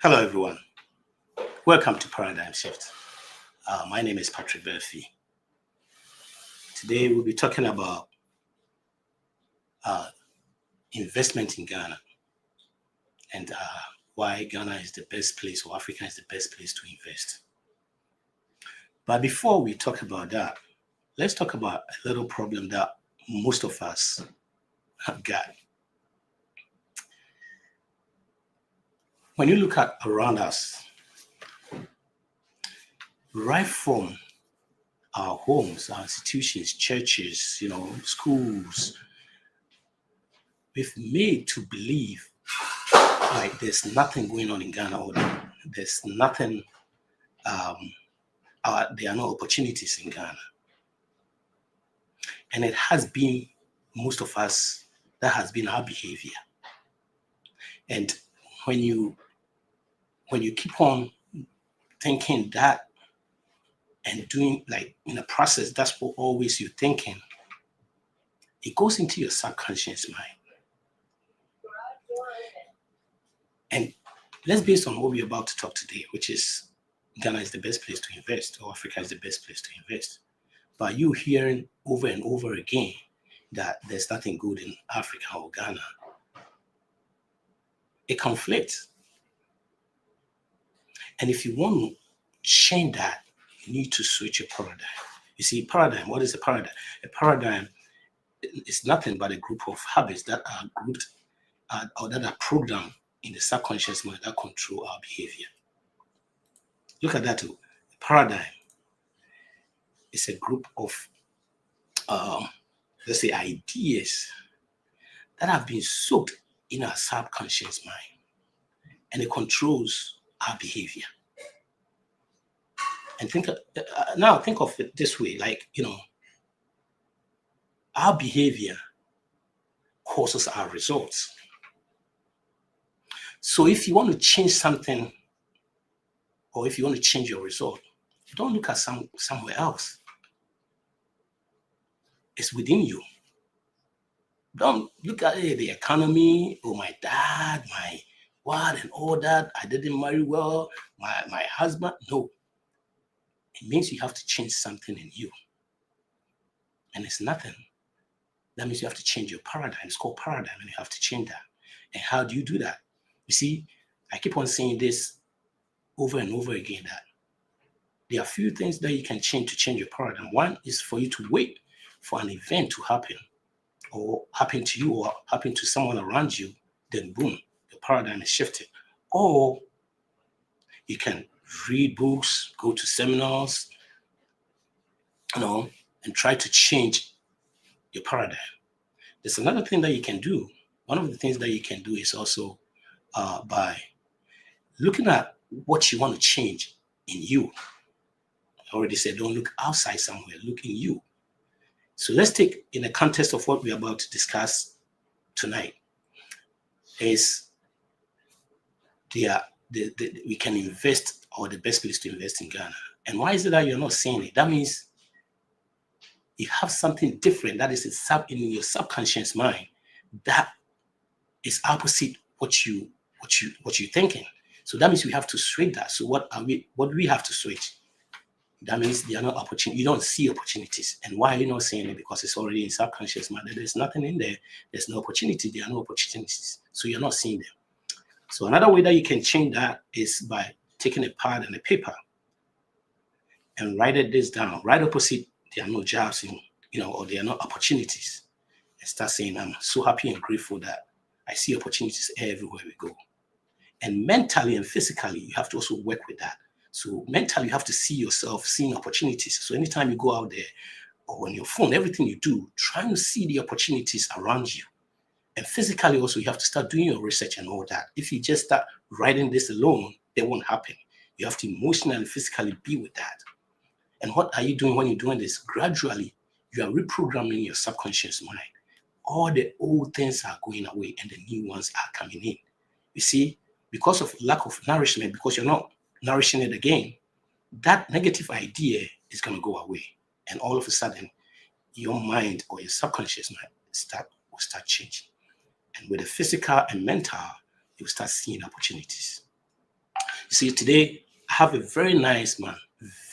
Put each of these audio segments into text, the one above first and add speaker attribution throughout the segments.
Speaker 1: Hello, everyone. Welcome to Paradigm Shift. My name is Patrik Barfi. Today, we'll be talking about uh, investment in Ghana and why Ghana is the best place or Africa is the best place to invest. But before we talk about that, let's talk about a little problem that most of us have got. When you look at around us, right from our homes, our institutions, churches, schools, we've made to believe like there's nothing going on in Ghana or there's nothing, there are no opportunities in Ghana. And it has been most of us, that has been our behavior. And when you keep on thinking that and doing like in a process, that's what always you're thinking, it goes into your subconscious mind. And let's base on what we're about to talk today, which is Ghana is the best place to invest, or Africa is the best place to invest. But you hearing over and over again that there's nothing good in Africa or Ghana, it conflicts. And if you want to change that, you need to switch your paradigm. You see, paradigm, what is a paradigm? A paradigm is nothing but a group of habits that are grouped or that are programmed in the subconscious mind that control our behavior. Look at that too. A paradigm is a group of, let's say, ideas that have been soaked in our subconscious mind, and it controls our behavior. And think of it this way, like, our behavior causes our results. So if you want to change something, or if you want to change your result, don't look at somewhere else. It's within you. Don't look at the economy, or my dad, my what and all that. I didn't marry well, my husband. No. It means you have to change something in you. And it's nothing. That means you have to change your paradigm. It's called paradigm, and you have to change that. And how do you do that? You see, I keep on saying this over and over again, that there are a few things that you can change to change your paradigm. One is for you to wait for an event to happen, or happen to you, or happen to someone around you, then boom, your paradigm is shifted. Or you can read books, go to seminars, and try to change your paradigm. There's another thing that you can do. One of the things that you can do is also by looking at what you want to change in you. I already said, don't look outside somewhere, look in you. So let's take in the context of what we're about to discuss tonight is we can invest, or the best place to invest in Ghana. And why is it that you're not seeing it? That means you have something different that is in your subconscious mind that is opposite what you're thinking. So that means we have to switch that. So what do we have to switch? That means there are no opportunities. You don't see opportunities. And why are you not seeing it? Because it's already in subconscious mind. There's nothing in there. There's no opportunity. There are no opportunities. So you're not seeing them. So another way that you can change that is by taking a pad and a paper and write this down. Right opposite, there are no jobs or there are no opportunities. And start saying, I'm so happy and grateful that I see opportunities everywhere we go. And mentally and physically, you have to also work with that. So mentally, you have to see yourself seeing opportunities. So anytime you go out there or on your phone, everything you do, trying to see the opportunities around you. And physically also, you have to start doing your research and all that. If you just start writing this alone, it won't happen. You have to emotionally and physically be with that. And what are you doing when you're doing this? Gradually, you are reprogramming your subconscious mind. All the old things are going away and the new ones are coming in. You see, because of lack of nourishment, because you're not nourishing it again, that negative idea is going to go away. And all of a sudden, your mind or your subconscious mind will start changing. And with the physical and mental, you will start seeing opportunities. You see, today I have a very nice man,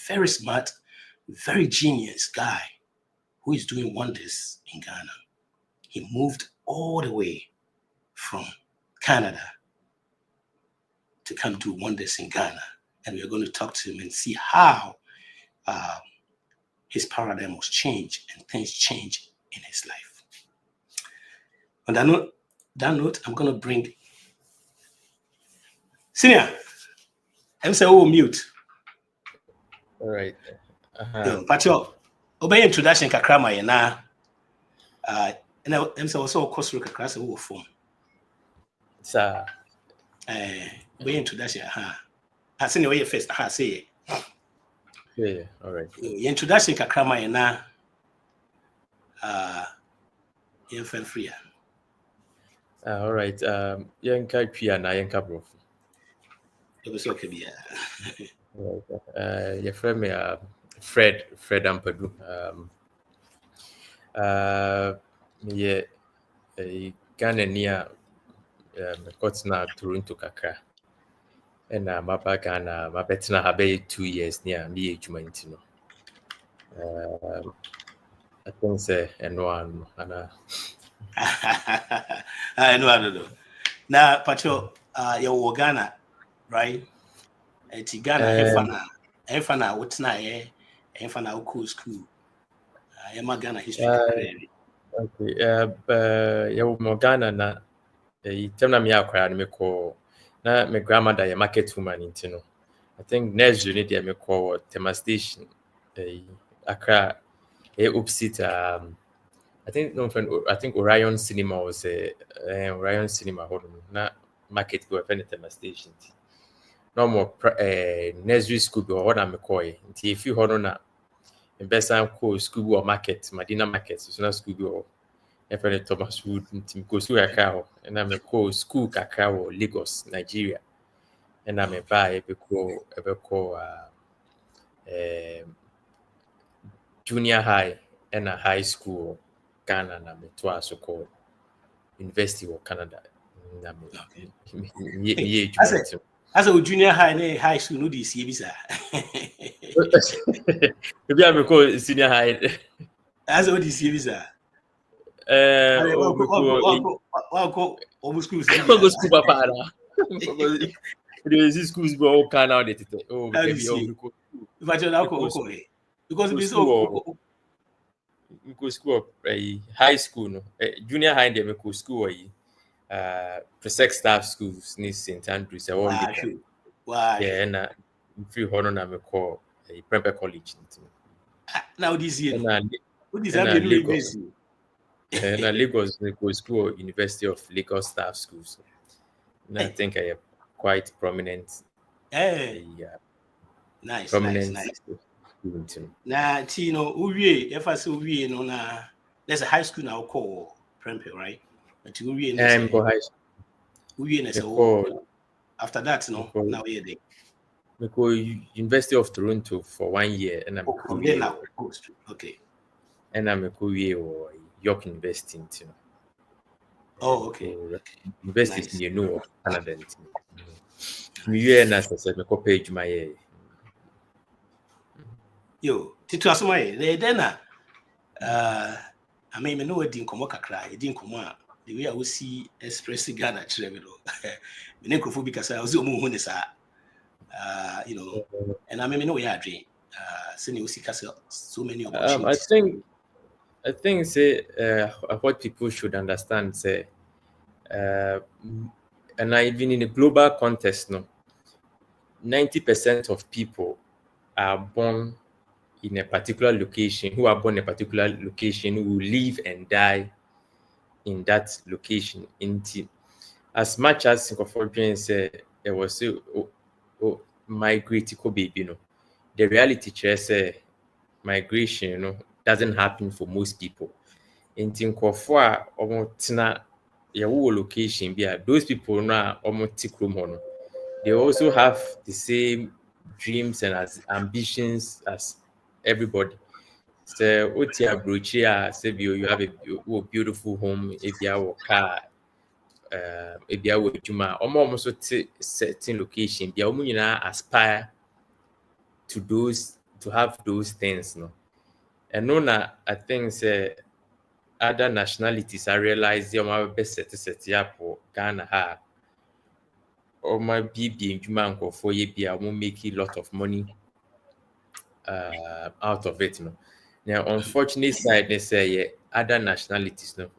Speaker 1: very smart, very genius guy who is doing wonders in Ghana. He moved all the way from Canada to come do wonders in Ghana. And we're going to talk to him and see how his paradigm was changed and things changed in his life. On that note, I'm going to bring Senior. I'm saying, oh, mute.
Speaker 2: All right.
Speaker 1: Patrik, obey introduction kakrama yena. And I'm saying also course through kakra se wo form.
Speaker 2: Sir.
Speaker 1: Obey introduction Senior, where you first say.
Speaker 2: Yeah, all right.
Speaker 1: Introduction kakrama yena. Infant free.
Speaker 2: All right. Yanka Pia na Yanka Barfi.
Speaker 1: It was okay,
Speaker 2: yeah. Your friend me Fred Ampadu. Yeah, Ghana near Kotsna Toronto Kakra. And my back and my betina have 2 years near me age maintenance. I think say and one and
Speaker 1: I know. Now, Patrik, you're Ghana, right? It's Ghana, Hefana, what's not Hefana cool school. I am a Ghana history.
Speaker 2: Okay, you're Ghana na. Tell me how me call. Na my grandmother a market woman in Tino. I think next unit they me call Tema Station. Accra. Opposite. I think Orion Cinema was Orion Cinema. Hold on, na market go offend Tema Station. No more nursery school go what I'm calling. If you hold on na, best time call school or market, Medina market. So na school go. Efere Thomas Wood go school kakao and I'm a call school kakao Lagos, Nigeria. And I'm a buy junior high and a high school Ghana and I'm a twice so called University of Canada.
Speaker 1: As a junior high school, no this visa.
Speaker 2: Maybe I'm a call senior high.
Speaker 1: As a this visa.
Speaker 2: School papa. There is schools but all can now because we go school high school no junior high dem go school pre-sec staff schools in St. Andrews
Speaker 1: wow.
Speaker 2: Yeah and free honor na me call Prempeh College
Speaker 1: now this year
Speaker 2: Lagos. And Lagos go school University of Lagos Staff Schools. And I think I am quite prominent.
Speaker 1: Yeah. Nice. Now, Tino, if I say we no na, there's a high school now called Prempeh, right? But we
Speaker 2: high school.
Speaker 1: After that, no, now we're there.
Speaker 2: We go University of Toronto for 1 year, and I'm
Speaker 1: okay.
Speaker 2: And I'm a career or York University, you know.
Speaker 1: Oh, okay.
Speaker 2: University in New Canada. Me and as I said, me page my
Speaker 1: Yo, Tito Asumai, then I mean, me know it didn't come work a cry, it didn't come out. The way I will see express Ghana Trevino. Me name because I was you know, and I mean, no, we are dream. So many opportunities.
Speaker 2: I think say what people should understand say and even in a global context, no, 90% of people are born in a particular location, who are born in a particular location, who live and die in that location. As much as Singaporeans say there was migrate baby, you know, the reality say migration, you know, doesn't happen for most people. In Tinkofwa or Tina Yawu location, those people now almost they also have the same dreams and as ambitions as everybody. So Otia Bruchia, you have a beautiful home, if you have a car, ebia wo adwuma omo so certain location bia omo nyina aspire to have those things no. And no na I think say other nationalities I realize they are best set up for Ghana ha or my BB and for ye be I won't make a lot of money out of it. No. Now, unfortunate side, they say other nationalities, no,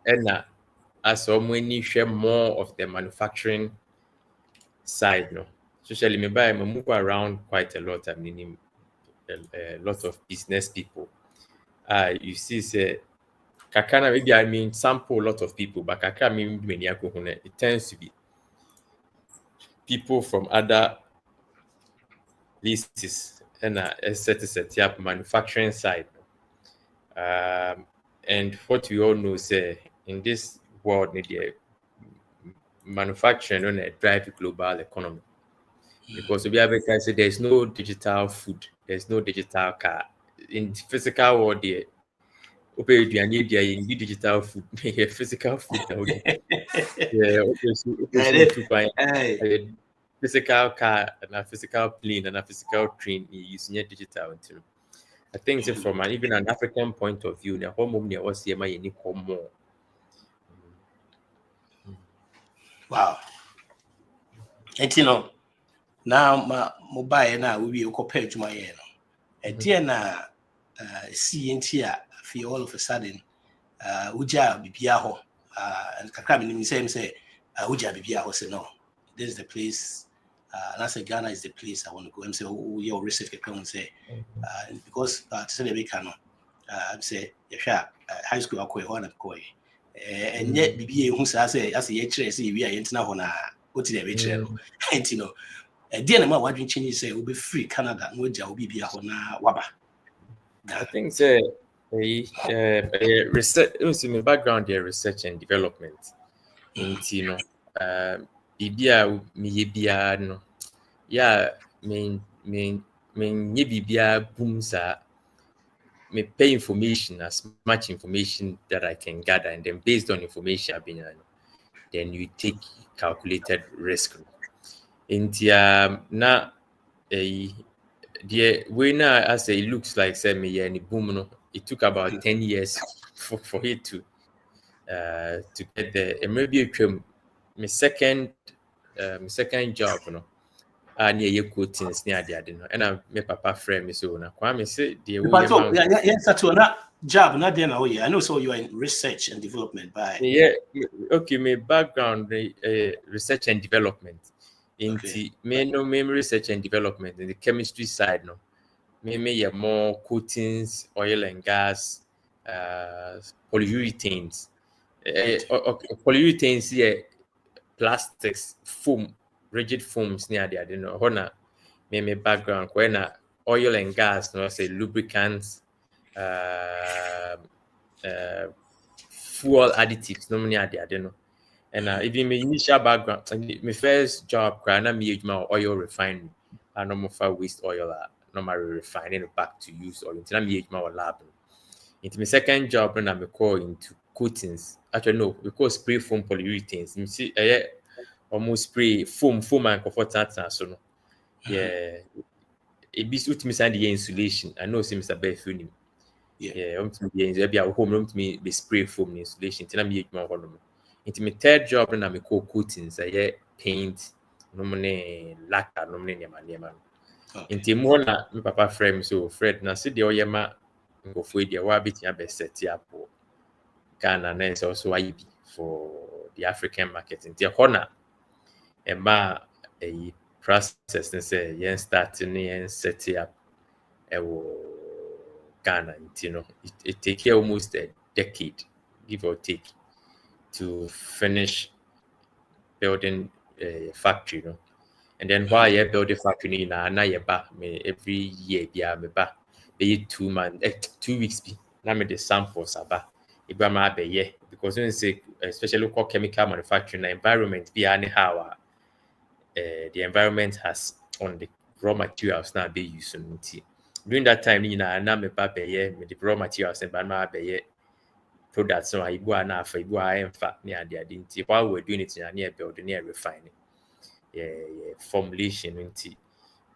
Speaker 2: and as so many share more of the manufacturing side, no. Especially, maybe I move around quite a lot. I mean, a lot of business people. You see, say, kakana maybe I mean sample a lot of people, but kakana mean many it tends to be people from other lists and set up manufacturing side. And what we all know is in this world, manufacturing on drive global economy. Because we have a say there's no digital food, there's no digital car. In the physical world, there, you need digital food, physical food. Yeah, physical car and a physical plane and a physical train using digital too. I think so from even an African point of view, the home was here my more.
Speaker 1: Wow. And you know, now my mobile now will be compared to my no. And then see in here feel all of a sudden uja bibia ho and kakra me say uja bibia ho say no. This is the place and I say Ghana is the place I want to go and say your research can say because to say the big can say high school akoi ho na koi and yet bibia hu say as ye kire say we are yentina ho na oti the be kire no and you know then ma wadwin chinyi say we be free Canada no ja obi bia ho na waba.
Speaker 2: I think say research also my background there research and development into no bibia me bia no yeah me bibia boom sa me pay information as much information that I can gather and then based on information I've been then you take calculated risk into na the way now as it looks like say me and boom no it took about 10 years for it to get there and maybe my second job no near your coatings near the no and I my papa friend me so na kwame say the way
Speaker 1: to na job not there now I know so you are in research and development by
Speaker 2: okay my background research and development into me research and development in the chemistry side no me more coatings, oil and gas, polyurethanes. Polyurethanes here, plastics, foam, rigid foams near there. You know, hona me background when oil and gas, no say lubricants, fuel additives, no near there. You know, and even my initial background, my first job, I made my oil refinery, and no more waste oil. Normally refining it back to use oil. Until I'm my lab. Into my second job, when I'm into coatings. Actually, no, we call spray foam polyurethanes. You see, almost spray foam and comfort so no. Yeah, it be suit me send the insulation. I know Mr. Barfi. Yeah, be our home me be spray foam insulation. Until I'm my home. Into my third job, when I'm coatings. Paint, normally lacquer, normally near. Inti mo na my papa friend so Fred na see the oyema ngofo dia wa bitia be set up Ghana na is also IB for the African market. Inti hona e ma a process and say yen start yen set up Ghana. You know it take almost a decade, give or take, to finish building a factory, you know. And then while you build the factory na you back me every year me back be 2 months 2 weeks be na me the samples aba Ibrahima be ye because when say especially local chemical manufacturing environment be anyhow the environment has on the raw materials now be used during that time na me ba be ye me the raw materials and ba be ye products no ibu na afa ibu emfa ne ade nti while we're doing it na near build near refine formulation nti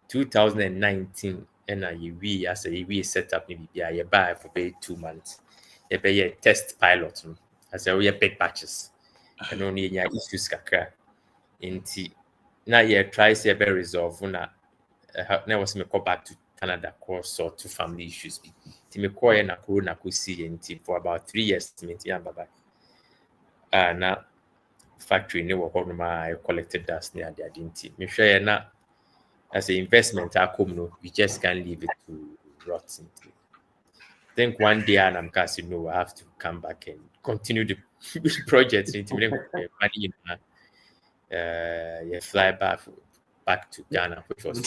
Speaker 2: 2019 and we as a set up maybe you buy for 2 months you pay a test pilot as a big batches and only issues kakra nti na you try say be resolve na was me go back to Canada course sort to family issues nti me call na corona ko see nti for about 3 years nti am back na factory ne wo hono ma collected dust ne ade nti me hwe na as an investment we just can't leave it to rot. I think one day I'm casting no, I have to come back and continue the project into money fly back to Ghana, which was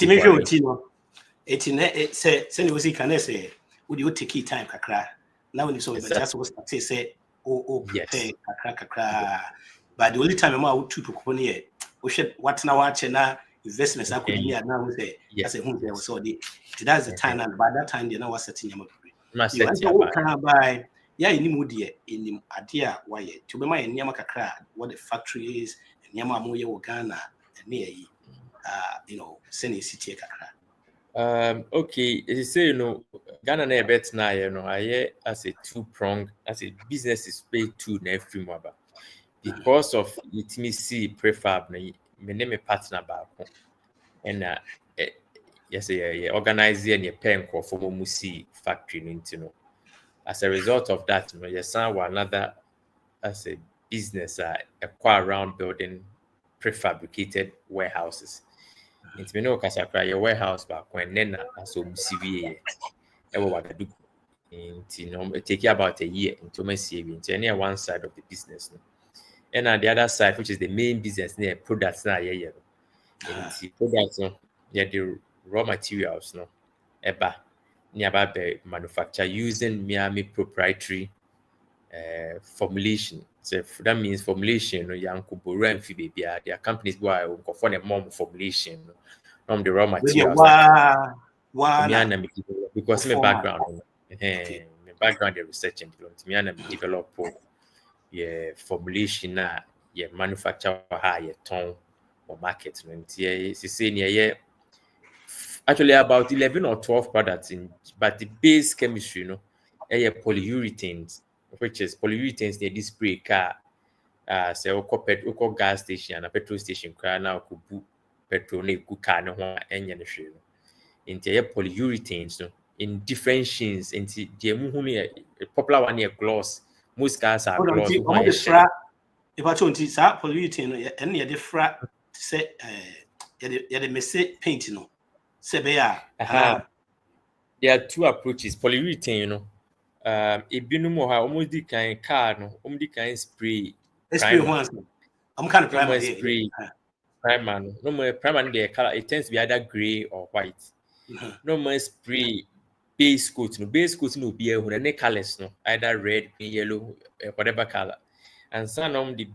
Speaker 1: would you take time kakra now when you saw just was say prepare kakra but the only time I would to here what now watch na investments I could hear now say I say who there was all the that's the time and by that time they now was setting them up buy in moody in idea why to be my nyama kakra what the factory is and nyama moye Ghana and near sending city kakra.
Speaker 2: Okay, as you say, Ghana na bet na I as a two-pronged as a business is paid to na every mobile because of it me see prefab na me name a partner back and yes organize and your pen for musi factory as a result of that yes another as a business acquire around building prefabricated warehouses. It's me no kasa kra your warehouse back when then as CVA it take about a year into my CV into one side of the business and on the other side which is the main business near products na products the raw materials nearby manufacture using Miami proprietary formulation. So that means formulation, there are companies who are for the mom formulation from the raw materials. Because my background, my background in research and development, me develop formulation manufacture high tone or market. Actually about 11 or 12 products but the base chemistry, polyurethanes, which is polyurethanes they spray car say oko gas station and a petrol station car now could book petrol na go car no ho enya no hwe no into polyurethanes in different shades into the popular one here gloss most cars are gloss
Speaker 1: if I told you polyurethane and the fra say the message paint say there
Speaker 2: are two approaches polyurethane ebinum ha almost the kind car no the kind spray
Speaker 1: once I'm kind of primer
Speaker 2: spray primer no more primer the color it tends to be either gray or white no more spray base coat no be any colors no either red yellow whatever color and some of the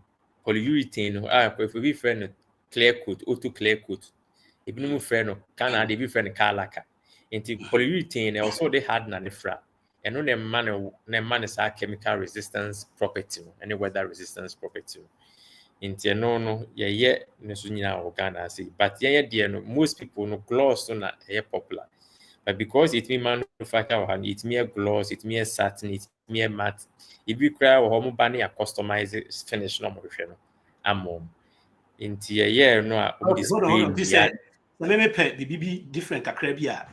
Speaker 2: polyurethane if we friend clear coat auto clear coat ebinum friend no can add be friend car lacquer into polyurethane also they had na nifra and no man is our chemical resistance property and weather resistance property. Into no Ghana see, but most people no gloss not popular. But because it mean manufacture it mean gloss, it mean satin, it mean matte. If you cry or home banning a customized finish no more into no
Speaker 1: let me pay the BB different akrabia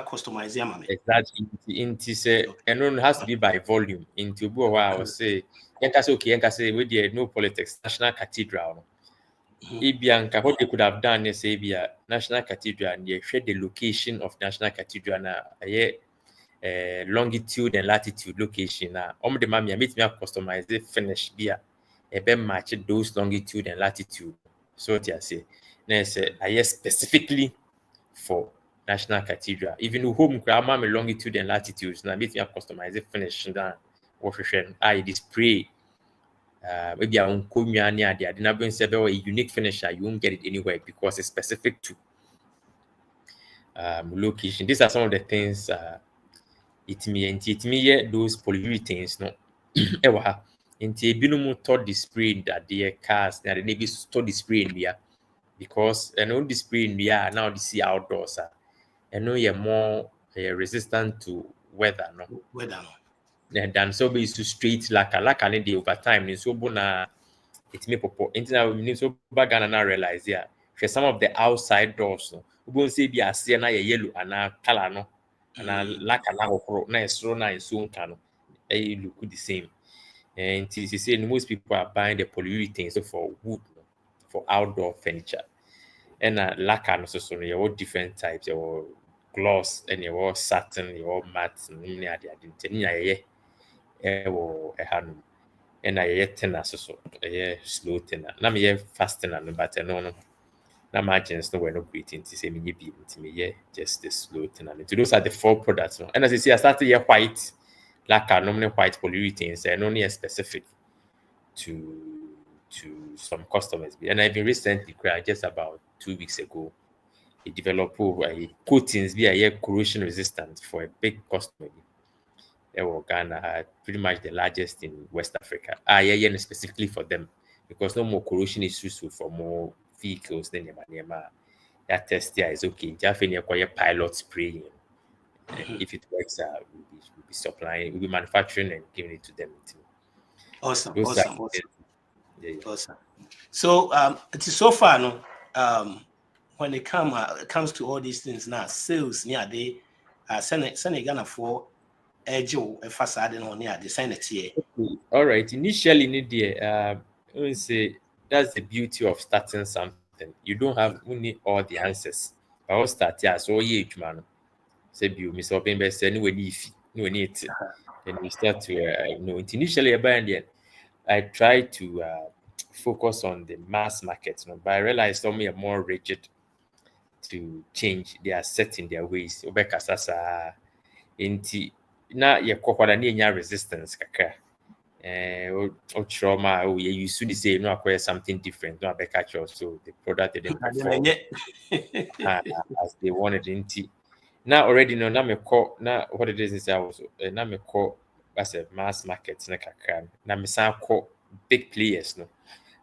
Speaker 1: customize
Speaker 2: exactly into say and it has to be by volume into I will say okay with the no politics national cathedral Ibianka what they could have done is say national cathedral and they share the location of national cathedral na longitude and latitude location na the mammy meet me up customize the finish beer match those longitude and latitude so what I say I specifically for national cathedral even home grammar longitude and latitudes now meet me up customize the finish down what I display maybe I won't come near there. Then I've been said a unique finisher, you won't get it anywhere because it's specific to location. These are some of the things it me those polyurethanes ɛwɔ ha nti ebinom tɔ display dadeɛ cars na de bi tɔ display nnua because ɛno display nnua a na ɔde si outdoors a ɛno yɛ more resistant to weather no than so be to straight lacquer ne dey over time ne so bo na etimi popo nti na we so ba Ghana na realize ya hwɛ some of the outside doors no we say bi ase na yɛ yellow ana color no ana lacquer na hokoro na esoro na enso nka no look the same. And you see, most people are buying the polyurethane for wood, for outdoor furniture. And lacquer, so you have different types. You have gloss, and you have satin, you have matte, and you have and I have thinner, so slow thinner. Now me have fast thinner, but no. Now margins no we're not greeting to say me be to me just the slow thinner. So those are the 4 products. And as you see, I started here white. Lacquer, normally white polyurethanes, and only specific to some customers. And I've been recently, just about 2 weeks ago, a developer coatings be a corrosion resistant for a big customer. Ghana, pretty much the largest in West Africa. Specifically for them, because no more corrosion is useful for more vehicles than that test is okay. Definitely acquire pilot spraying. And if it works, we'll be supplying, we'll be manufacturing and giving it to them.
Speaker 1: Awesome. So so far, no, when it comes to all these things now, sales near they send Ghana for Joe a facade on near the Senate here.
Speaker 2: All right. Initially, I would say that's the beauty of starting something. You don't have only all the answers. But I'll start so man. Say you miss open best anyway need and we start to initially I try to focus on the mass market, but I realized some are more rigid to change. They are set in their ways. Obekasasa inti na ye kokwada ni nya resistance kakra. Trauma you used to say no acquire something different, no abekacho, so the product didn't perform as they wanted inti. Now already no na me call na what it is I was na me call as a mass market na kakra. Na me san call big players no.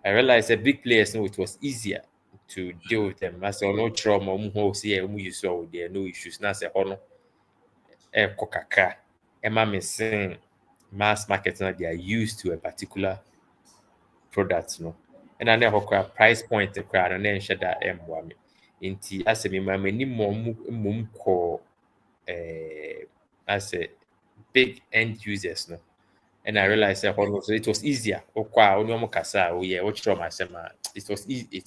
Speaker 2: I realized that big players know it was easier to deal with them. I said no trauma you saw there no issues. Now say no kokaka. Emma me saying mass market now they are used to a particular product no. And I never price point the crowd and then share that me. Inti as me my many mum call as a big end users no. And I realized that so it was easier. It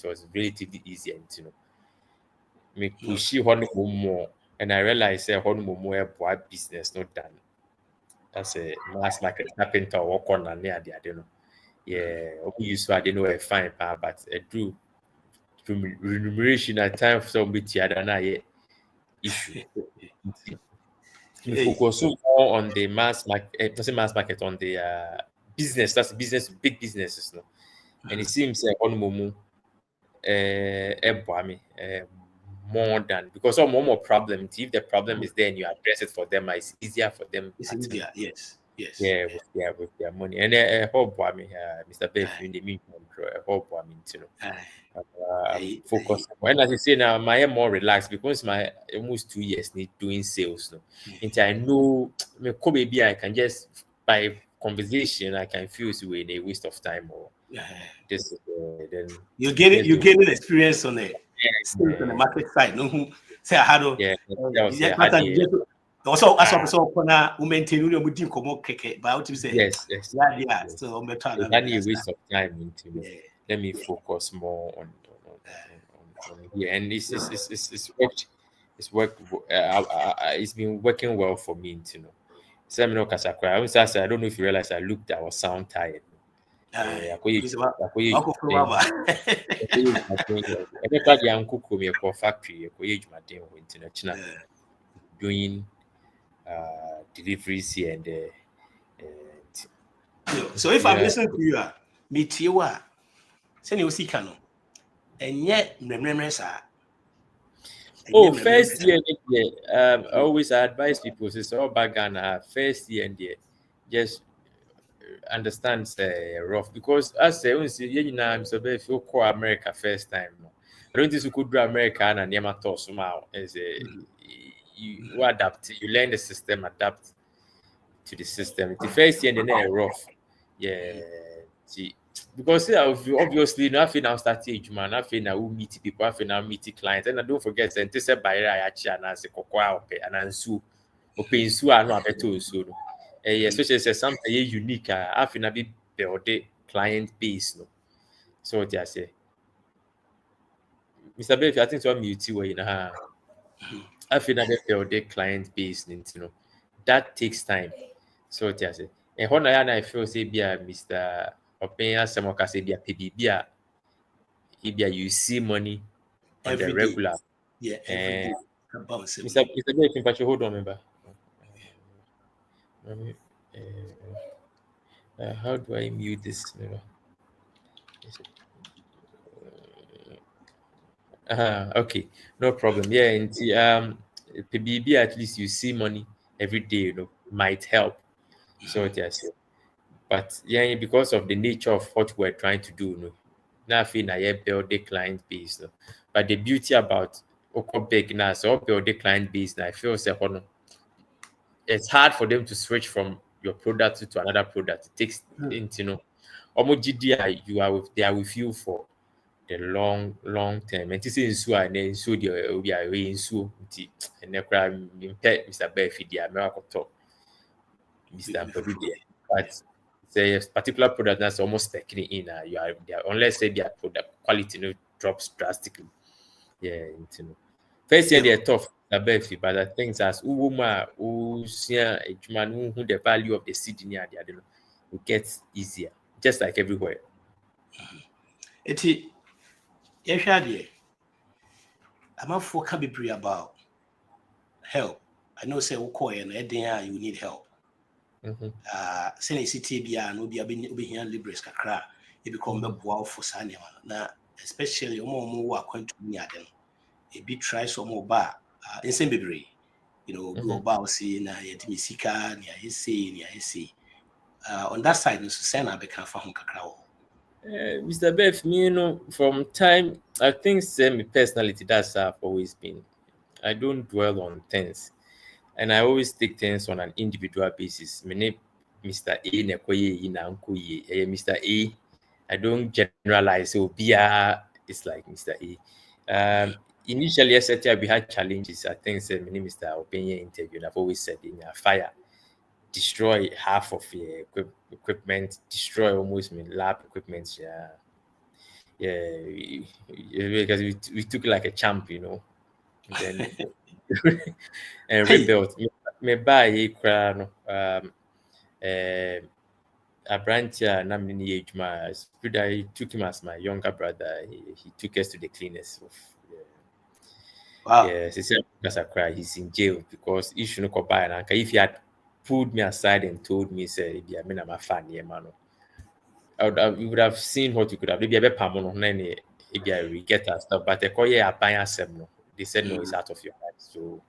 Speaker 2: was relatively easier, Me push more, and I realized that more business not done. That's a mass market happened to work on and near the I don't know. Yeah, use I didn't know a fine part, but I do remuneration at time for some bit other issue. We focus more on the mass market, on the business. That's business, big businesses, no. And it seems on Momu, more than because some more problem. If the problem is there and you address it for them, it's easier for them.
Speaker 1: It's easier, yes.
Speaker 2: Yeah, with their money and Mr. Beff in the meantime, focus. When as you say now, my am more relaxed because my almost 2 years need doing sales. No, and I know maybe I can just by conversation I can feel it's a waste of time or this. Then
Speaker 1: you getting experience on it. On the market side. No, say I had also as we maintain we didn't come keke, but what you say?
Speaker 2: Yes.
Speaker 1: So
Speaker 2: a waste of time into let me focus more on here, and it's worked. It's been working well for me, Seminole Kasakra. I don't know if you realize I was sound tired. Factory doing deliveries here and there.
Speaker 1: So if I'm listening to you, Mitiwa, send you see canon, and yet
Speaker 2: first year, I always advise people, it's all back Ghana, first year and just understand say rough because as say when see you know Mr. If you call America first time no. I don't think you could do America and near to somehow as a you adapt, you learn the system, adapt to the system. The first year and then rough. Yeah. See, because obviously nothing now start age man, nothing now we meet people, nothing now meet clients. And I don't forget say this a buyer I actually and I say cocoa and ansu open su are no abeto so no. Especially say something unique after na be build client base no. So what I say. Mr. Beff, I think so mute you in after na be build client base you know. That takes time. So what I say. And when I feel say be a Mr. Openya Samoka say be a PB you see money on the
Speaker 1: every day.
Speaker 2: regular.
Speaker 1: Yeah, every day. About
Speaker 2: Mr. Beff, in fact, hold on, member. How do I mute this? Member? Okay, no problem. Yeah, and PBB at least you see money every day, you know, might help. So it is. But yeah, because of the nature of what we're trying to do, you know, nothing I build the client base. No. But the beauty about Oko Big now, so build the client base now, I feel say, it's hard for them to switch from your product to another product. It takes into almost GDI, they are with you for the long term. And this is so and then so we are in so and Mr. Barfi the American talk Mr. Badu there. But say a particular product that's almost taking in you are there unless say their product quality drops drastically. Yeah, first year they're tough, Barfi, but I think as Uwuma who see a man who the value of the seed in there, it gets easier, just like everywhere.
Speaker 1: Eti, yehwɛ amanfoɔ ka bebree about help. I know say wokɔɛ no ɛden you need help. Sɛnea ɛsi tie biara no wobɛhia libres kakra a ɛbikɔ mbɛboa wo for saa nneɛma no na especially ɔmo wɔ akwantu ne ade no ɛbi try so ɔmo ba a nsɛm bebree obi ɔba wo se na yɛde me sika nea yɛsei on that side no so sɛ na abɛka fa ho kakra wɔ
Speaker 2: Mr. Beff, from time, I think my personality, that's how I've always been. I don't dwell on things. And I always take things on an individual basis. My name Mr. A, Mr. A. I don't generalize. So, it's like Mr. A. Initially, I said we had challenges. I think my name is Mr. Opinion interview, and I've always said in a fire. Destroy half of your equipment, destroy almost my lab equipment. Yeah, because we took like a champ, and then and rebuilt. Me buy a crown. A branch age I took him as my younger brother. He took us to the cleaners.
Speaker 1: wow.
Speaker 2: Yes, he said because I cry, he's in jail because he shouldn't go buy and if he had pulled me aside and told me, say, I mean, I'm a fan, yeah, man. You would have seen what you could have. Maybe a bit we get our stuff, but they said no, it's out of your hands. So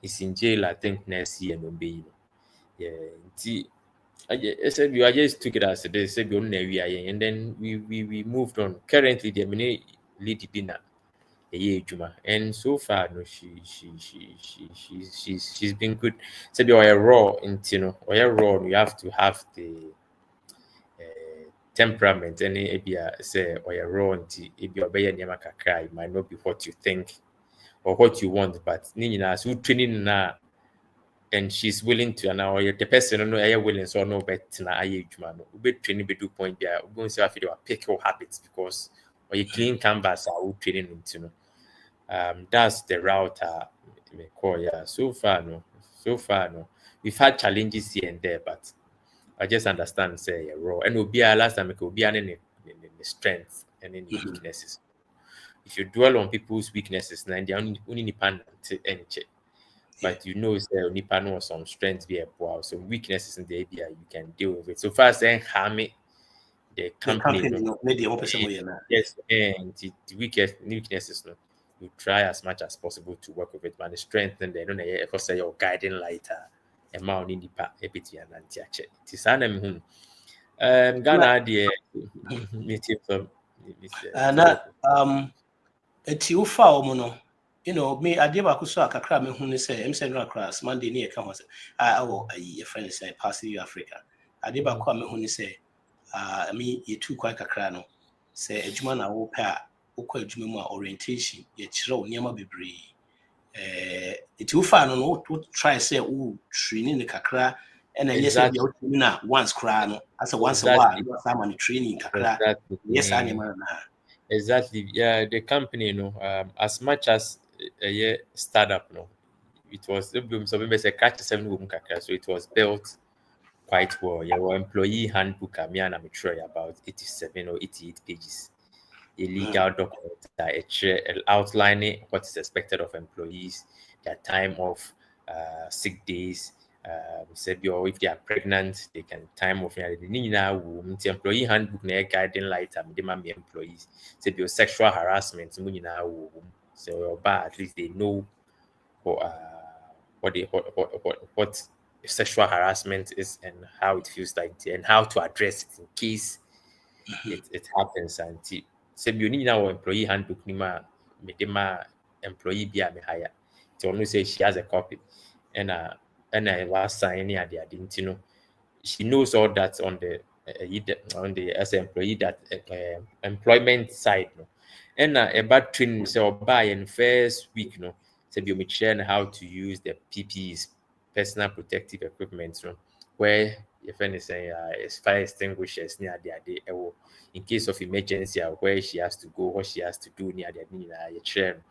Speaker 2: he's in jail, I think, next year, no be. Yeah, I said I just took it as they said and then we moved on. Currently, the lead dinner. And so far, no, she's been good. Said you are raw, and or you're raw, you have to have the temperament. And say or you're raw, and if you're cry, it might not be what you think or what you want, but Nina, so training now, and she's willing to, and now the person no are willing, so no bet na man, we training be do point there. We're going to have to pick your habits because or you clean canvas, I will training into that's the route so far no we've had challenges here and there, but I just understand say raw and will be our last time it will be any strengths and any weaknesses. If you dwell on people's weaknesses then they only independent and check, but say nipa know some strengths be a some weaknesses in the area you can deal with it so far saying harm it the company yes, and the weaknesses no you try as much as possible to work with it, but the strength and then say your guiding light amount in the a bit and anti-check. Ghana the meeting from
Speaker 1: na eti ufa omo no, you know, me ade ba so akakra me hu ne say em no across Monday ne ka ho say your friend say pass you Africa. Ade ba ko me hu ne say me ye tu kwa kakra no say adwuma na wo pa a ukọ adwuma mu a orientation ye kire wo niam bebre. Eti ufa no try say training ne kakra and then yes
Speaker 2: exactly.
Speaker 1: you na once cry no as a once a while
Speaker 2: Exactly.
Speaker 1: you have training kakra.
Speaker 2: Exactly.
Speaker 1: Yes I na.
Speaker 2: Exactly. Yeah, the company, as much as a startup, it was so maybe say catch 7 kakra, so it was built quite well. Your employee handbook, I'm sure about 87 or 88 pages. A legal document outlining what is expected of employees, their time off, sick days. Or if they are pregnant, they can time off. The employee handbook guiding light and employees. Sexual harassment, so at least they know what what sexual harassment is and how it feels like and how to address it in case it happens. And say you need our employee handbook me employee be a me hire to only say she has a copy and I was signing at the didn't she knows all that on the as an employee that employment side and about training so buy in first week so be me how to use the PPEs, personal protective equipment where if anything is fire extinguishers near the in case of emergency where she has to go, what she has to do near the chair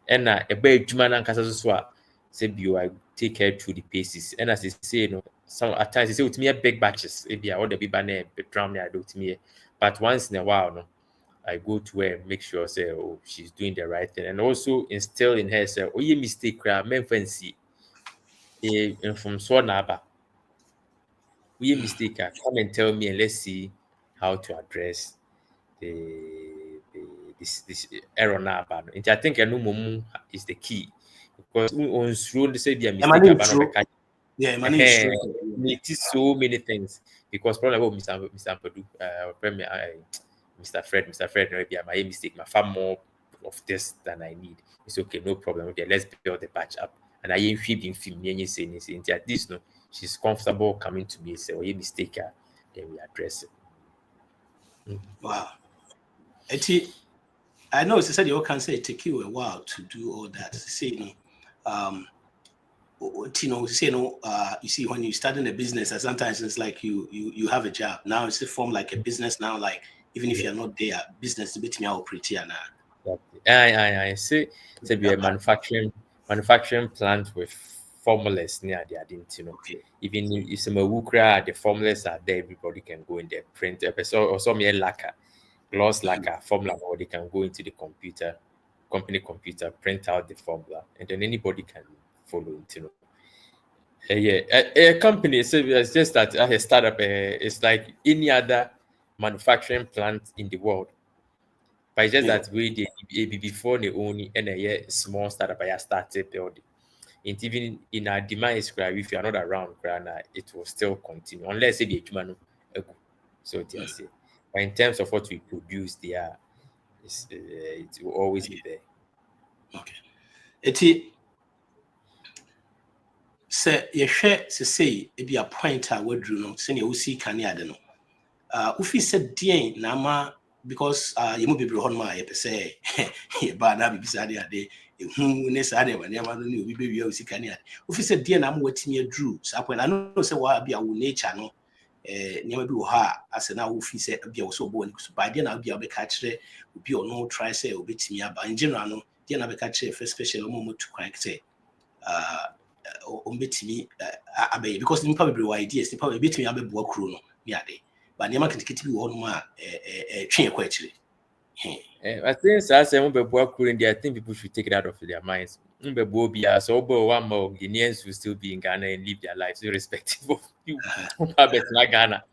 Speaker 2: and a bad human so say you I take her through the paces and as they say some at times they say with me big batches maybe all the people name drum I do to me but once in a while I go to her and make sure say she's doing the right thing and also instill in her say you mistake men fancy and from so naba we mistake come and tell me and let's see how to address this error now about it. I think a no is the key because on through say be a mistake
Speaker 1: Money is
Speaker 2: about
Speaker 1: true. Yeah, money is true.
Speaker 2: it is so many things because probably about Mr. Padu, Mr. Fred, maybe I my mistake, my far more of this than I need. It's okay, no problem. Okay, let's build the patch up. And I ain't feeding film, saying at least no, she's comfortable coming to me and say, oh, you mistake her, then we address it.
Speaker 1: Wow. I know it's said you can say it take you a while to do all that. Say you see when you start in a business, sometimes it's like you have a job. Now it's a form like a business now, like even if you're not there, business a bit more operate here now.
Speaker 2: I see. To be a manufacturing plant with formulas near the didn't
Speaker 1: Okay.
Speaker 2: even if some wukra the formulas are there, everybody can go in there, print or some lacquer, gloss lacquer formula, or they can go into the company computer, print out the formula, and then anybody can follow it. A company, so it's just that a startup, it's like any other manufacturing plant in the world. But it's just
Speaker 1: Yeah.
Speaker 2: that we did before the only and a small startup I started building. And even in our demise, if you are not around, it will still continue unless it be a human. So say. But in terms of what we produce, it will always be there.
Speaker 1: Okay. Sɛ yɛhwɛ sesei ebi a point a waduru no sɛnea wosi kane ade no wofi sɛ deɛn na ama because yɛmu bebree hɔ nom a yɛpɛ sɛ yɛbaa na biribi ade ɛhu ne saa nneɛma no ne obi bɛwia wosi kane ade wofi sɛ deɛn na ama watumi aduru saa point ano sɛ waa bi a wo nature no nneɛma bi wɔ hɔ a asɛ na wofi sɛ bi a wɔ sɛ ɔbɔ w'ani so baa deɛ na bi a wobɛka kyerɛ obi a ɔno try sɛ wobɛtumi aba in general no deɛ na bɛka kyerɛ first special ɔma ɔmatu kwan sɛ ombetimi abɛyɛ because nipa bebree wɔ ideas nipa betimi abɛboa kuro no ne ade ba nneɛma ketekete bi wɔ hɔ nom a twe ɛkɔ akyire.
Speaker 2: I think so. I say I think people should take it out of their minds. So one more Guineans will still be in Ghana and live their lives irrespective of you. Not Ghana.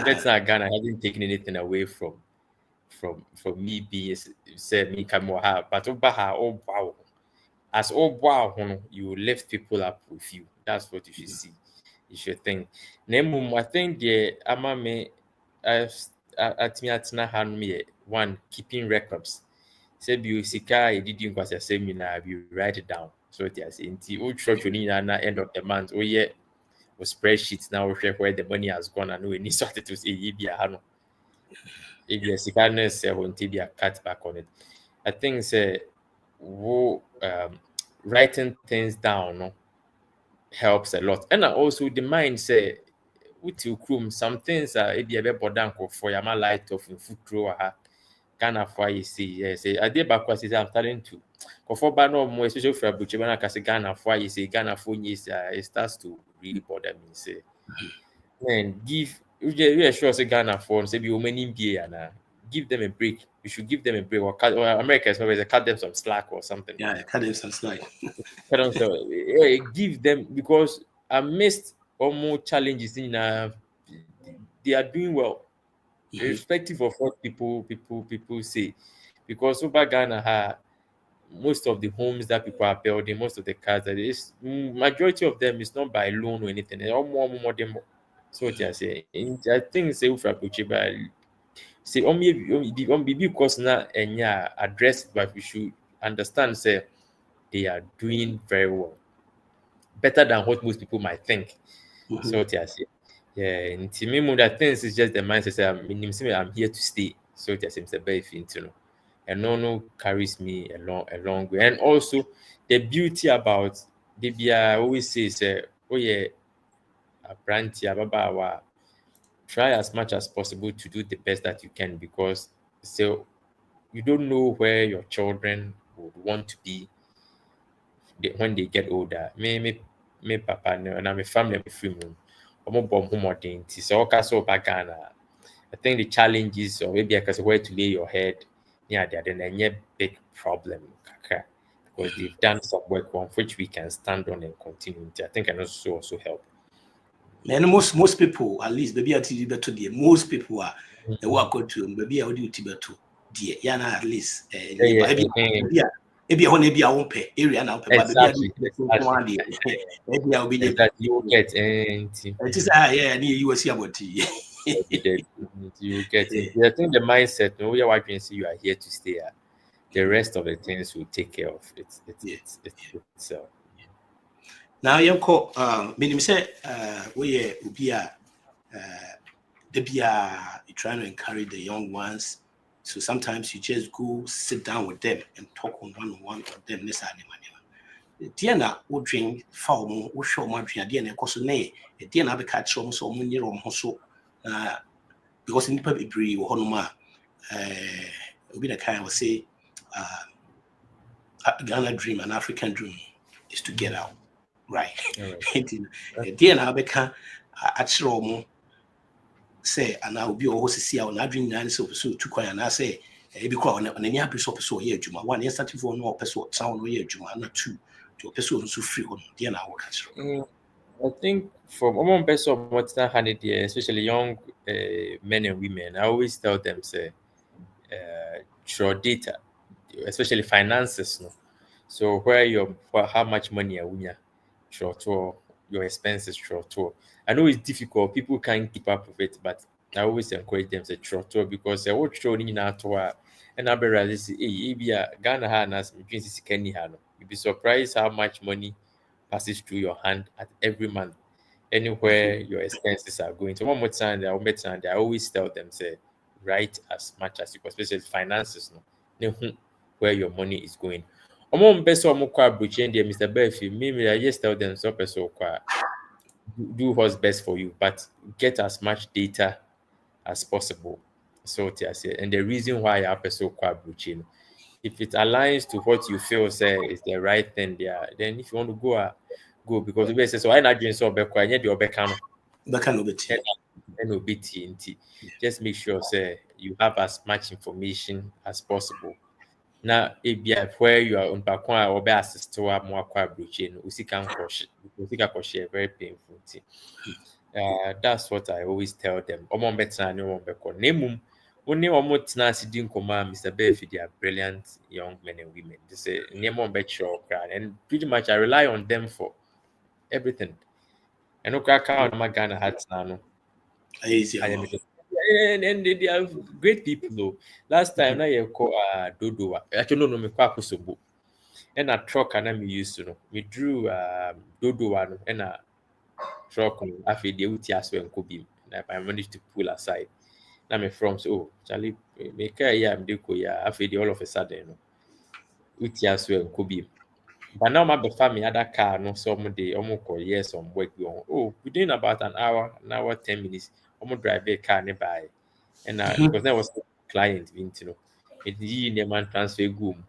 Speaker 2: That's not Ghana hasn't taken anything away from me being say me come but wow. As you lift people up with you. That's what you should see. you should think. Name I think the ama me at me at na me one keeping records. Say you sika I did you say seminar you write it down. So it is in the old church na end of the month. Oh yeah, or spreadsheets now where the money has gone and we need sorted to say if your sika no won't be a cut back on it. I think say writing things down no, helps a lot. And also the mind say with your room, some things are if you ever bodan for your light of in foot throw kind of why you see yes I did backwards is I'm starting to for no more especially for Buchibana because Ghana for you say Ghana phone is it starts to really bother me say man give you sure say Ghana phone say be many be and give them a break. You should give them a break or Americans always cut them some slack or something.
Speaker 1: Yeah, cut them some slack.
Speaker 2: Give them because amidst almost challenges in they are doing well irrespective of what people say because over Ghana most of the homes that people are building, most of the cars that is majority of them is not by loan or anything. They're all more than so what I say. I think say for Abuchiba say only because now and yeah address it, but we should understand say they are doing very well. Better than what most people might think. So what I say. Yeah, and to me, that things is just the mindset. Say, I'm here to stay. So it seems a very thing to know. And no carries me a long way. And also the beauty about I always say, oh yeah, a brand try as much as possible to do the best that you can because so you don't know where your children would want to be when they get older. Me papa and I'm a family free moon. I'm bomb home so also back I think the challenge is or maybe because where to lay your head yeah then a big problem kakra, because they've done some work on which we can stand on and continue. I think can also help.
Speaker 1: And most people, at least maybe at Tibeto, dear, most people are the work to maybe I would do Tibeto, dear, Yana at least, maybe I want to be our own pay area now, but maybe I do maybe I'll be
Speaker 2: exactly you get anything.
Speaker 1: It is yeah, near you see about tea.
Speaker 2: You get it. I think the mindset, no, you're watching, see you are here to stay. The rest of the things will take care of it. It's itself.
Speaker 1: Now you call meaning say we be you trying to encourage the young ones. So sometimes you just go sit down with them and talk on one with them. This animal. Diana would drink foul moon, would show my drink, Diana Cosone, a Diana be catch almost so many on Hosso. Because in the public breed or Honoma, be the kind of say, Ghana dream, an African dream is to get out. Right. Diana Becca at Shromo. Say, and I will be always see our dream nine so to quiet and I say, because on any episode so here, Juma, one instant for no episode sound here, Juma, not two to episode so free on Diana.
Speaker 2: I think from one person what's not handed here, especially young men and women, I always tell them say through data, especially finances, no. So how much money are we through your expenses through. I know it's difficult, people can't keep up with it, but I always encourage them to through because what throw in to and I realize Ghana has you'd be surprised how much money passes through your hand at every month, anywhere your expenses are going. So one more time, I always tell them, say, write as much as you can, especially finances, no, where your money is going. Mr. Barfi, maybe I just tell them so do what's best for you, but get as much data as possible. So I say, and the reason why I person if it aligns to what you feel say is the right thing there, then if you want to go, go because we say so. I not doing so be quiet. The obekano, just make sure say you have as much information as possible. Now, if where you are on background or be assist to more quite we can share very painful thing. That's what I always tell them. Omo better and no one name only almost Nancy Dinkoma, Mr. Barfi, they are brilliant young men and women. They say name on bet and pretty much I rely on them for everything. And okay, account my Ghana hats now.
Speaker 1: Easy.
Speaker 2: And they are great people though. Last time na you call Dodo. Actually no me kwa kusobo. And a truck and I used to know. We drew Dodo one and a truck after the uti as well could be. I managed to pull aside. Now me from so oh Charlie make yeah I'm deko yeah after the all of a sudden no uti as well could be. But now my family other car no some day almost call yes some work on. Oh within about an hour 10 minutes, almost drive a car nearby. And because that was client, you know, it the man transfer goom.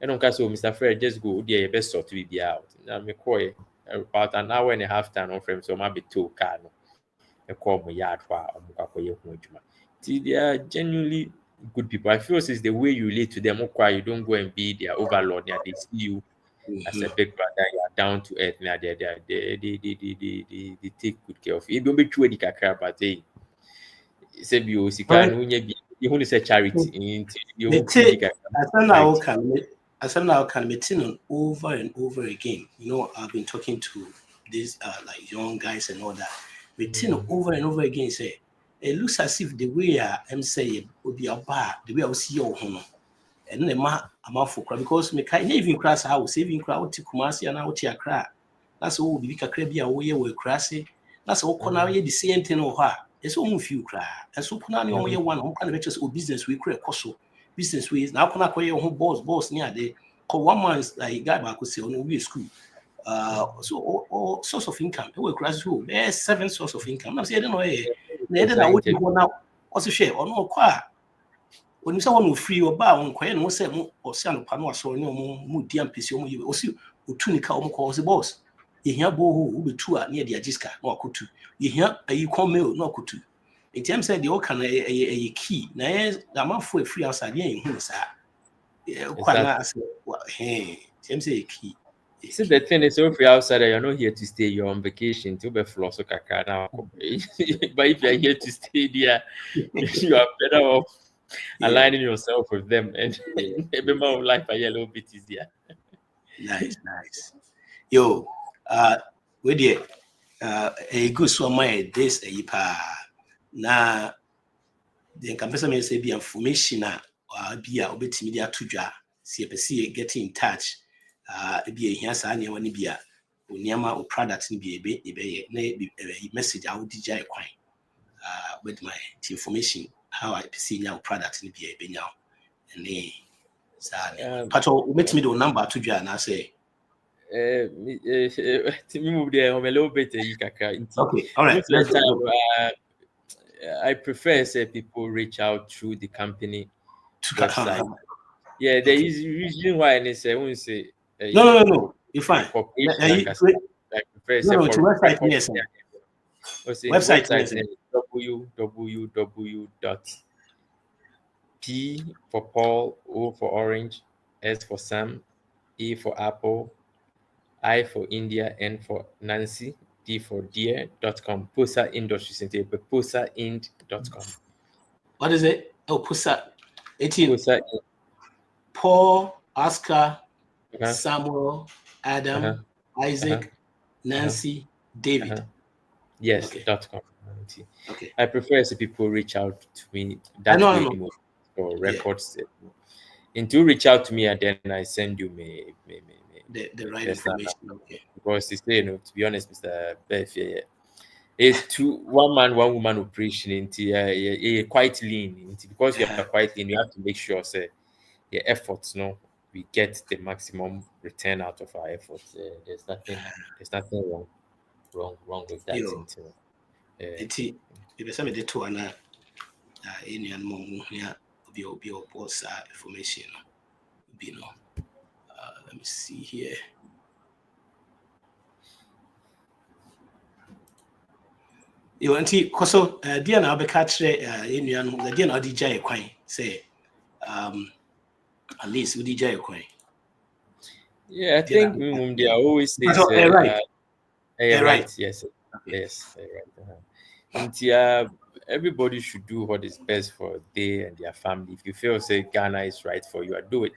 Speaker 2: And on so Mr. Fred just go there best sort to be out. Now me call about an hour and a half time on frame so my be two car no. I call my yard for they are genuinely good people. I feel it's the way you relate to them. Okay, you don't go and be their overlord. Yeah, they see you as a big brother. You are down to earth. Yeah, they take good care of you. Don't be too kakra, but they say you sika no nya bi. You want to say charity. You want to be
Speaker 1: as I'm now can meeting over and over again. You know, I've been talking to these like young guys and all that. Meeting over and over again say it looks as if the way I'm saying would be a bar, the way I will see your home. And then I'm out for crowd because me can't even crash house, saving crowd to Kumasi and out here cry. That's all we can crab away with crassy. That's all corner the same thing or her. It's almost few cry. And so Punani only one who can make us business we create coso. Business ways now can I call your home boss near the call 1 month like guy back could say on we school. So all source of income. We crash who there's 7 source of income. I'm saying I don't know I would now also share or no qua. When you say one free or bar on quiet, no say or sand panel so no more damn piece or see Utunica calls the boss. You hear bo who be two near the Ajiska, no kutu. You hear a you call mail, no kutu. In terms said the okan a key. Now the amount for a free outside here, who is that? Quite nice. Hey, James a key.
Speaker 2: See, the thing is, if you're outside, you're not here to stay. You're on vacation. To be floss now. But if you're here to stay there, you are better off aligning yourself with them, and maybe more life a little bit easier.
Speaker 1: Nice. Yo, with you, a good so my this a pa na the campus may say be information be a bit media to ja see get in touch. Be a here sign one be a Unyama or product in be a message I would DJ with my information how I see now product in be a now and then Pato met me the number to ja and I say
Speaker 2: to move there a little bit.
Speaker 1: Okay, all right.
Speaker 2: I prefer say people reach out through the company website. Yeah, there is reason why I say I won't say
Speaker 1: no. You're fine.
Speaker 2: I prefer say for
Speaker 1: website yes.
Speaker 2: Website www. P for Paul, O for Orange, S for Sam, E for Apple, I for India, N for Nancy, D for dear.com. Pusa Industries, pusaind.com.
Speaker 1: What is it? Oh, Pusa. 18. Pusa. Paul, Oscar, Samuel, Adam, Isaac, Nancy, David.
Speaker 2: Yes,
Speaker 1: okay.
Speaker 2: .com.
Speaker 1: Okay.
Speaker 2: I prefer as people reach out to me that way for records. Until reach out to me and then I send you
Speaker 1: the right information. Okay.
Speaker 2: Because it's to be honest, Mr. Beff, it's one man, one woman operation into quite lean. Because you are quite lean, you have to make sure say your efforts, we get the maximum return out of our efforts. There's nothing wrong with that.
Speaker 1: If some of the two are any and more be boss information. Let me see here. You want to so dear now be catch the dear now DJ coin say at least with DJ coin.
Speaker 2: Yeah, I think they are always say
Speaker 1: right.
Speaker 2: Right. Yes. Okay. Yes. Right. And everybody should do what is best for they and their family. If you feel say Ghana is right for you, do it.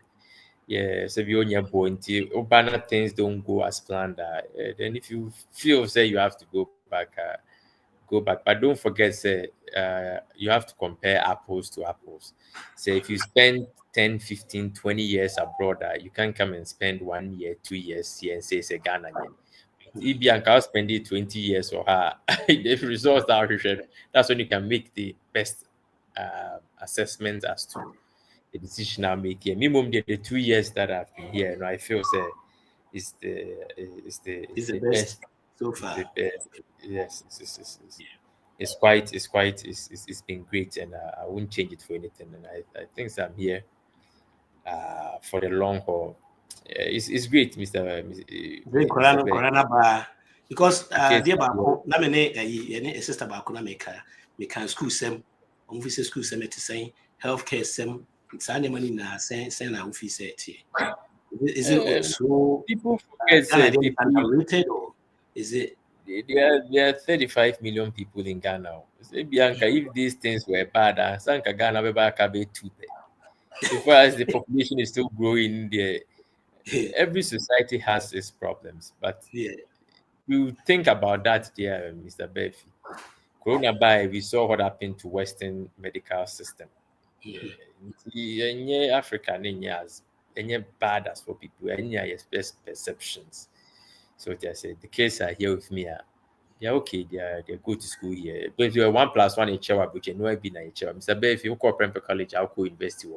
Speaker 2: Yeah, so if you're on your board, things don't go as planned. Then if you feel say you have to go, go back. But don't forget, say, you have to compare apples to apples. So if you spend 10, 15, 20 years abroad, you can't come and spend 1 year, 2 years here and say, Ghana. If Bianca spend 20 years or her, the results that are shared, that's when you can make the best assessment as to the decision I'm making. Minimum the 2 years that I've been here, and I feel say is
Speaker 1: It's the
Speaker 2: the
Speaker 1: best
Speaker 2: best.
Speaker 1: so
Speaker 2: It's
Speaker 1: far.
Speaker 2: the best. Yes,
Speaker 1: Yeah.
Speaker 2: it's been great, and I wouldn't change it for anything. And I think I'm here for the long haul. It's great,
Speaker 1: Very
Speaker 2: Mr.
Speaker 1: Corona
Speaker 2: Beck.
Speaker 1: Corona bar because
Speaker 2: In case
Speaker 1: dear
Speaker 2: I'm here,
Speaker 1: Bako, na me ne a sister Bako na make school sem office school sem to say healthcare sem any money na send na office is it
Speaker 2: um,
Speaker 1: so
Speaker 2: people forget
Speaker 1: Ghana
Speaker 2: say
Speaker 1: they
Speaker 2: people
Speaker 1: underrated or is it
Speaker 2: there are 35 million people in Ghana. Say Bianca, if these things were bad, Sanka Ghana be back a bit too. So far as the population is still growing, there every society has its problems. But
Speaker 1: yeah
Speaker 2: you think about that, there, Mr. Befi. Corona by, we saw what happened to Western medical system. Yeah, Africa, any bad as for people, any best perceptions. So they say the kids are here with me. They're okay. They go to school here. But if you're 1+1 in Chewa, but you know I've been in Chewa. Mr. Befi, if you call Prempeh College, I'll go university.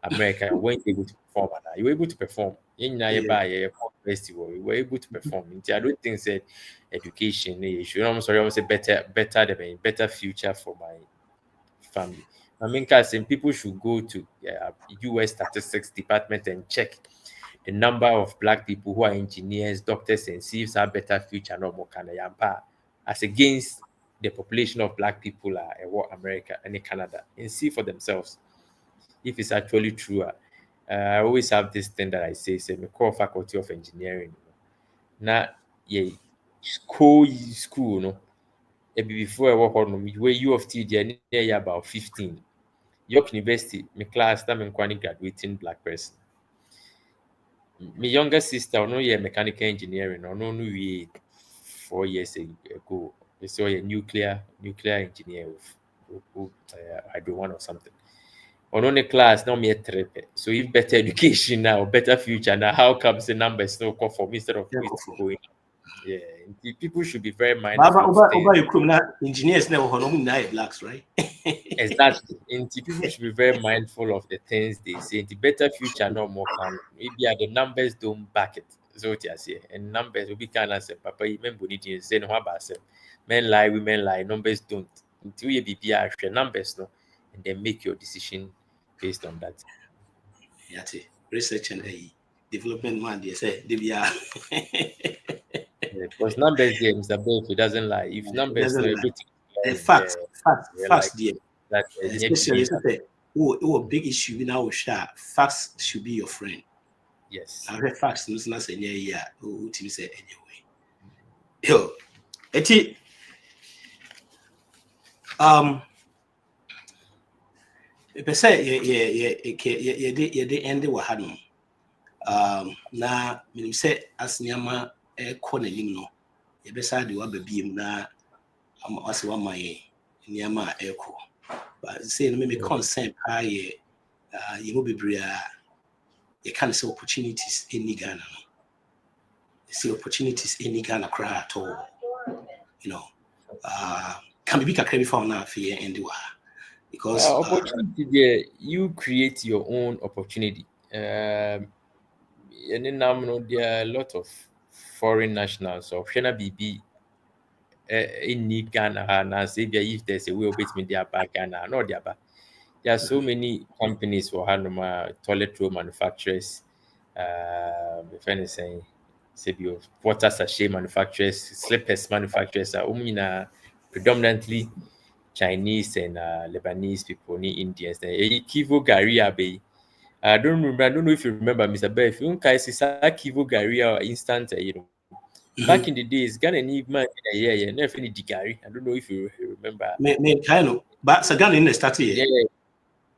Speaker 2: America, you weren't able to perform. You were able to perform. In
Speaker 1: yeah
Speaker 2: university, you were able to perform. I don't think that education should almost say better future for my family. I mean, cause people should go to U.S. Statistics Department and check the number of black people who are engineers, doctors, and see if have better future no more kind of as against the population of black people in America and in Canada and see for themselves if it's actually true. I always have this thing that I say, me call faculty of engineering. Now, yeah, school, no. Before I work on where U of T, they're about 15. York University, my class, I'm graduating black person. My younger sister, no, yeah, mechanical engineering, or no, 4 years ago. They saw a nuclear engineer with hydro one or something. On only class, now me a trip. So if better education now, better future now, how comes the numbers no come for me instead of
Speaker 1: yeah
Speaker 2: it
Speaker 1: for
Speaker 2: going up? Yeah, people should be very
Speaker 1: Baba
Speaker 2: mindful of things.
Speaker 1: you criminal engineers never hono na blacks right
Speaker 2: Exactly. And people should be very mindful of the things they say. The better future, no more can. Maybe the numbers don't back it. So what you say. And numbers will be kind of say, Papa, you remember need say no about say. Men lie, women lie, numbers don't. Until you be share numbers, no, and then make your decision based on that.
Speaker 1: yate research and development man they say they be
Speaker 2: Yeah, because numbers there, Mr. Beff, it doesn't lie. If
Speaker 1: it
Speaker 2: numbers
Speaker 1: doesn't
Speaker 2: know
Speaker 1: lie.
Speaker 2: everything, yeah,
Speaker 1: Facts
Speaker 2: we're
Speaker 1: facts
Speaker 2: like
Speaker 1: there.
Speaker 2: that.
Speaker 1: Especially say oh big issue now with share. Facts should be your friend.
Speaker 2: Yes.
Speaker 1: I read facts no na say yeah who team say anyway. Yo, eti um pɛ sɛ yɛde ɛnde wɔ ha no na menim sɛ as nneɛma ɛkɔ n'anim no yɛbɛsa de waba biem na wase wama yɛ nneɛma a ɛkɔ but sɛ no me concern paa yɛ yɛmu bebree a yɛka no sɛ opportunities ɛnni Ghana no sɛ opportunities ɛnni Ghana koraa at all you know ka biribi kakra bi fa wo no afei yɛ ɛnde wɔ ha because
Speaker 2: Opportunity there, you create your own opportunity. And then now, there are a lot of foreign nationals or Shana BB in need Ghana, and as if there's a way of me their back Ghana, no, there are so many companies for Hanoma toilet roll manufacturers, if anything, say water sachet manufacturers, slippers manufacturers are predominantly Chinese and Lebanese people, Indians. Kivo Gari Abe. I don't remember. I don't know if you remember, Mr. Bear. If you don't Kivo Gari or instant, back in the days, Ghana need man, yeah, never any Digari. I don't know if you remember.
Speaker 1: me kind of but so Ghana in the start here
Speaker 2: Yeah,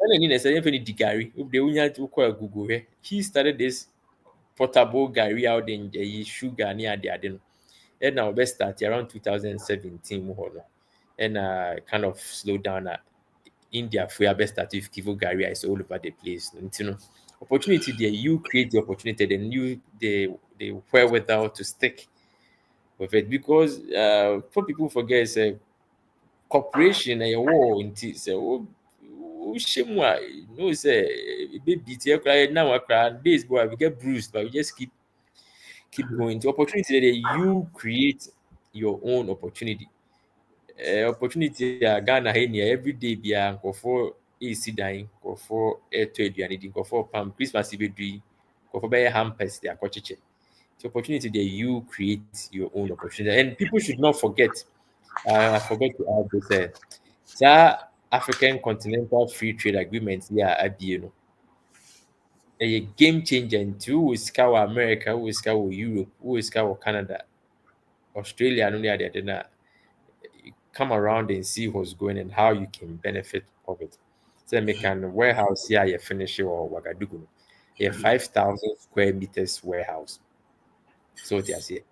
Speaker 2: Ghana need a certain Digari. If they want to call Google, he started this portable Gari out in the sugar near the Aden. And now best start around 2017 mu hɔ no, and kind of slow down at India for your best start with Kivu Gary is all over the place. You know, opportunity there, you create the opportunity, then you the wherewithal to stick with it because for people forget say corporation and your war in say shimwa no say baby tear cry now I cry days boy we get bruised but we just keep going. The opportunity that you create your own opportunity. Opportunity Ghana here every day be a for AC dying, go for air to aduane, go for palm Christmas be doing, go for buy hampers they are kochiche. The opportunity that you create your own opportunity, and people should not forget. I forgot to add this. Sir, African Continental Free Trade Agreement, yeah, I be a game changer into who is cover America, who is cover Europe, who is cover Canada, Australia, no there then come around and see what's going and how you can benefit of it. So make an warehouse here, you finish or Wagadugu. A 5,000 square meters warehouse. So what I say.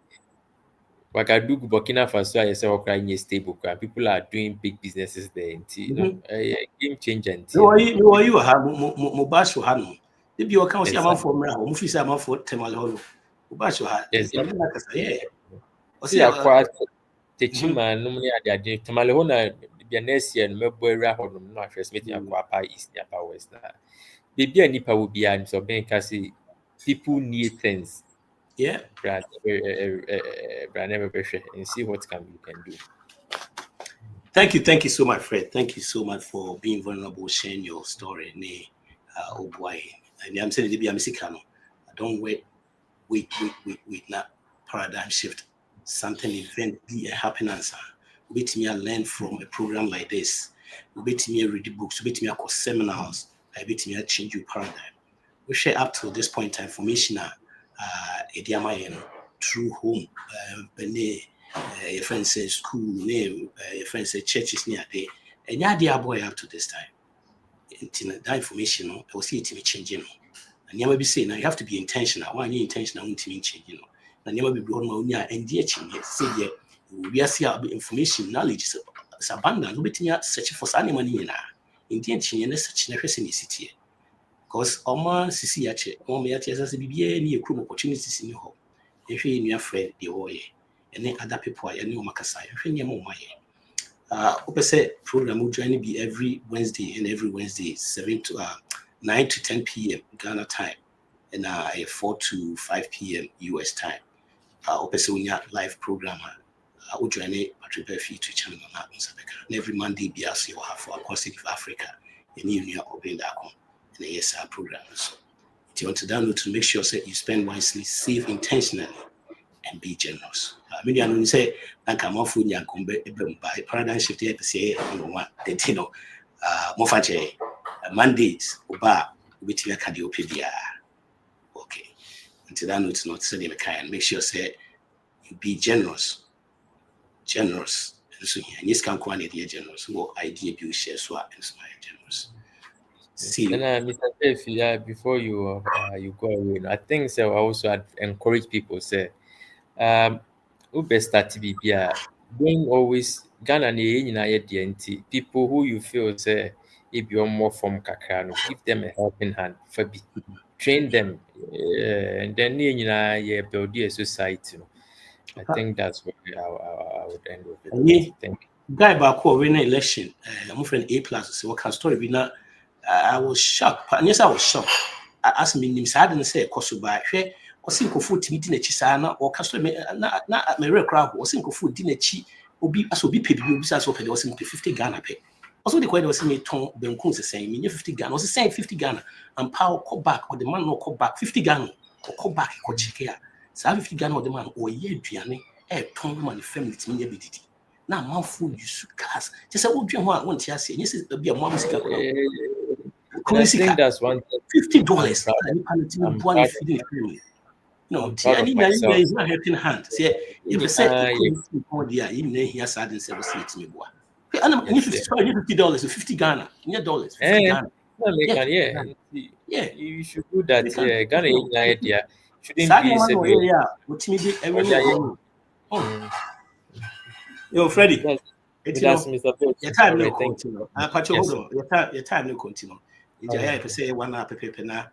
Speaker 2: Wagadugu, Burkina Faso, I say Ukraine stable. People are doing big businesses there. You know, a game changer.
Speaker 1: No, you have Mobasho Hano. If you account see a man
Speaker 2: Exactly.
Speaker 1: for Mufisa man for Temalolo. Mobasho had. Yeah.
Speaker 2: See, I quite Techima, no money at the Tamalona, the next year, no boy, Rahon, no first meeting a Quapa East, Yapa West. Maybe a Nipa will be an so Ben Cassie. People need things.
Speaker 1: Yeah.
Speaker 2: Brand never pressure and see what you can do.
Speaker 1: Thank you so much, Fred. Thank you so much for being vulnerable, sharing your story. Oh boy, and I'm saying I'm Mexican. Don't wait, not paradigm shift. Something event be a happen answer. Wait me learn from a program like this. Wait me read the books. Wait me course seminars. I wait me change your paradigm. We share up to this point information. Through home. Your friend says school name, your friend says churches near there, and yeah, dear boy up to this time. That information, I will see it changing. And never be saying now you have to be intentional. Why you intentional to mean changing? And never be blown my and dear changing. Say, yeah, we are seeing information, knowledge is abundant. We be searching for any money in our Indian changing such a person in city. Because Oma Sisi Yache, Oma Yates be any opportunities in your home. If you're afraid, the way. And then other people are new Makasai. Opposite program will join be every Wednesday and every Wednesday, 9 to 10 p.m. Ghana time, and 4 to 5 p.m. US time. Opposite live program. Will join Patrik Barfi to channel and every Monday be asked you have for Acoustic of Africa and you are opening that on and the ESR program. So if you want to download to make sure that you spend wisely, save intentionally, and be generous. Maybe I know you say, like I'm off with by paradigm shift here to say, one, that more Mondays, Oba, which we can do PBR. Okay. Until that note, not say the kind, make sure say you be generous. Generous. And so, and yes, can quantity generous. What idea you share so and so generous. See,
Speaker 2: and Mr. Jeff, yeah, before you go away, I think so. I also encourage people say, who best start to be don't always Ghana people who you feel say if you're more from Kakrano, give them a helping hand for be train them and then you build a society. I think that's what I would end with it. Thank you.
Speaker 1: Guy back winning election, I'm friend A plus. So what kind of story we not? I was shocked. And yes, I was shocked. I asked me, I didn't say, Kosoba, or single food to meet in a chisana or customer, not my real crowd, or single food dinner cheap, or be as will be paid, besides open, was 50 Ghana pay. Also, the quite was me, Tom Benkun's the same, 50 Ghana, was the same 50 Ghana, and power call back, or the man no call back 50 Ghana, or call back, or check here. So 50 Ghana or the man, or ye, Gianni, Tom and family to me, ability. Now, my food, you should cast. Just a old one, one tear say, yes, it'll be a mom.
Speaker 2: I think that's one
Speaker 1: thing. $50. I'm proud of myself. Is not helping hand. See, if you say even here sad and say to me, boy. $50 to 50 Ghana, $50. 50 Ghana.
Speaker 2: Yeah, you should do that. Yeah, Ghana idea shouldn't be
Speaker 1: every Oh. Yo, Freddie.
Speaker 2: Yes.
Speaker 1: It's
Speaker 2: That's
Speaker 1: know,
Speaker 2: Mr. Bill.
Speaker 1: your time
Speaker 2: All
Speaker 1: no
Speaker 2: right, thank you.
Speaker 1: continue. Pacho,
Speaker 2: Yes.
Speaker 1: hold on. Your time no continue. If
Speaker 2: All
Speaker 1: you
Speaker 2: right.
Speaker 1: say 1 hour pepe na,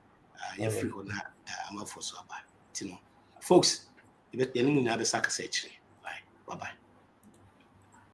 Speaker 1: you're
Speaker 2: All
Speaker 1: free
Speaker 2: right.
Speaker 1: or not. I'm up for so about. You know, folks, you need to have a sack. Bye. Bye.